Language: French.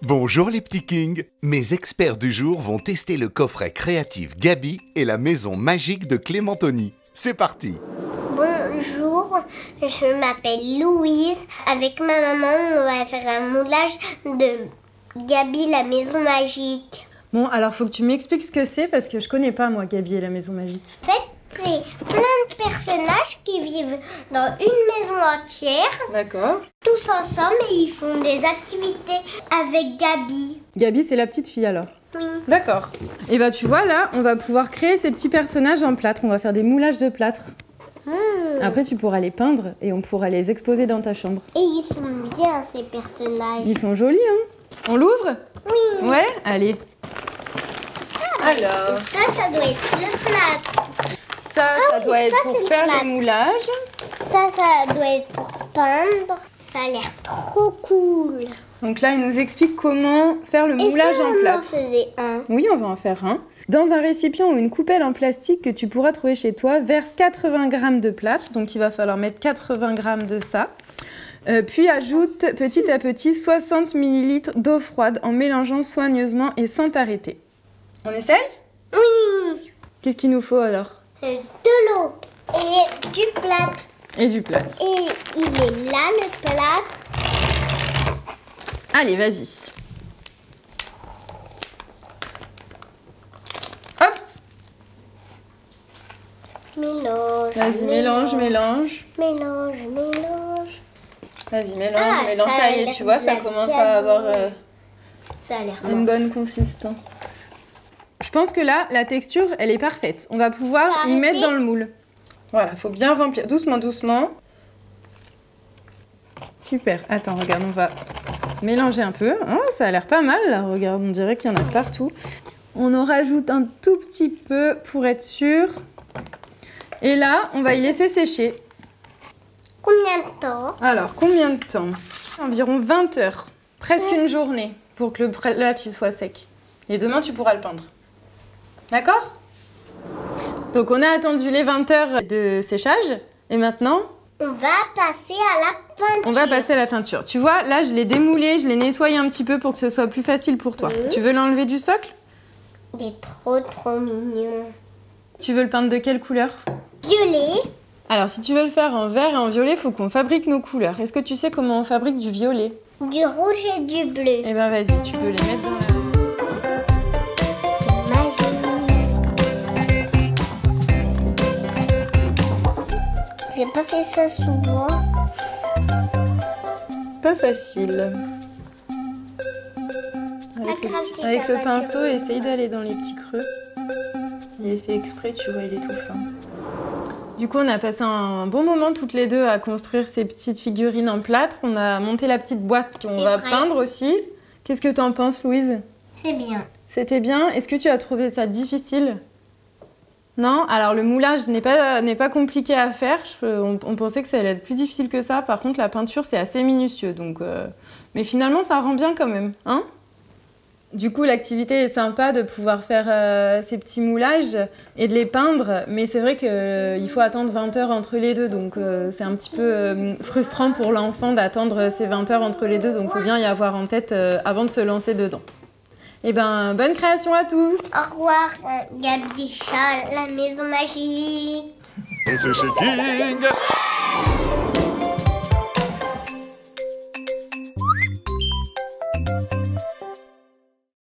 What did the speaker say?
Bonjour les petits kings. Mes experts du jour vont tester le coffret créatif Gabi et la maison magique de Clémentoni. C'est parti. Bonjour, je m'appelle Louise. Avec ma maman, on va faire un moulage de Gabi, la maison magique. Bon, alors faut que tu m'expliques ce que c'est parce que je connais pas moi Gabi et la maison magique. En fait, c'est plein de personnages qui vivent dans une maison entière. D'accord. Tous ensemble et ils font des activités avec Gabi. Gabi, c'est la petite fille alors? Oui. D'accord. Et bah tu vois là, on va pouvoir créer ces petits personnages en plâtre. On va faire des moulages de plâtre. Après tu pourras les peindre et on pourra les exposer dans ta chambre. Et ils sont bien ces personnages. Ils sont jolis hein? On l'ouvre? Oui. Ouais? Allez. Alors. Ça doit être le plâtre. Ça doit être ça, pour faire les moulages. Ça doit être pour peindre. Ça a l'air trop cool. Donc là, il nous explique comment faire le moulage en plâtre. Et si on en faisait un? Oui, on va en faire un. Dans un récipient ou une coupelle en plastique que tu pourras trouver chez toi, verse 80 g de plâtre. Donc il va falloir mettre 80 g de ça. Puis ajoute petit à petit 60 ml d'eau froide en mélangeant soigneusement et sans t'arrêter. On essaye? Oui. Qu'est-ce qu'il nous faut alors? De l'eau et du plâtre. Et du plâtre. Et il est là le plâtre. Allez, vas-y. Hop. Mélange. Vas-y, mélange. Mélange. Vas-y, mélange. Ah, Ça y est, tu vois, ça commence à avoir ça a l'air une bonne consistance. Je pense que là, la texture, elle est parfaite. On va pouvoir y mettre dans le moule. Voilà, faut bien remplir. Doucement, doucement. Super. Attends, regarde, on va mélanger un peu. Oh, ça a l'air pas mal, là. Regarde, on dirait qu'il y en a partout. On en rajoute un tout petit peu pour être sûr. Et là, on va y laisser sécher. Combien de temps? Alors, combien de temps? Environ 20 heures. Presque une journée pour que le plâtre il soit sec. Et demain, tu pourras le peindre. D'accord? Donc, on a attendu les 20 heures de séchage. Et maintenant, on va passer à la peinture. On va passer à la peinture. Tu vois, là, je l'ai démoulé, je l'ai nettoyé un petit peu pour que ce soit plus facile pour toi. Tu veux l'enlever du socle? Il est trop mignon. Tu veux le peindre de quelle couleur? Violet. Alors, si tu veux le faire en vert et en violet, il faut qu'on fabrique nos couleurs. Est-ce que tu sais comment on fabrique du violet? Du rouge et du bleu. Eh ben, vas-y, tu peux les mettre dans la... J'ai pas fait ça souvent. Pas facile. Avec le pinceau, essaye d'aller dans les petits creux. Il est fait exprès, tu vois, il est tout fin. Du coup, on a passé un bon moment toutes les deux à construire ces petites figurines en plâtre. On a monté la petite boîte qu'on va peindre aussi. Qu'est-ce que t'en penses, Louise? C'est bien. C'était bien. Est-ce que tu as trouvé ça difficile? Non? Alors, le moulage n'est pas compliqué à faire. On pensait que ça allait être plus difficile que ça. Par contre, la peinture, c'est assez minutieux. Donc, mais finalement, ça rend bien quand même. Hein? Du coup, l'activité est sympa de pouvoir faire ces petits moulages et de les peindre. Mais c'est vrai qu'il faut attendre 20 heures entre les deux. Donc, c'est un petit peu frustrant pour l'enfant d'attendre ces 20 heures entre les deux. Donc, il faut bien y avoir en tête avant de se lancer dedans. Eh ben, bonne création à tous! Au revoir, Gabi Chat, la maison magique! Et c'est chez King!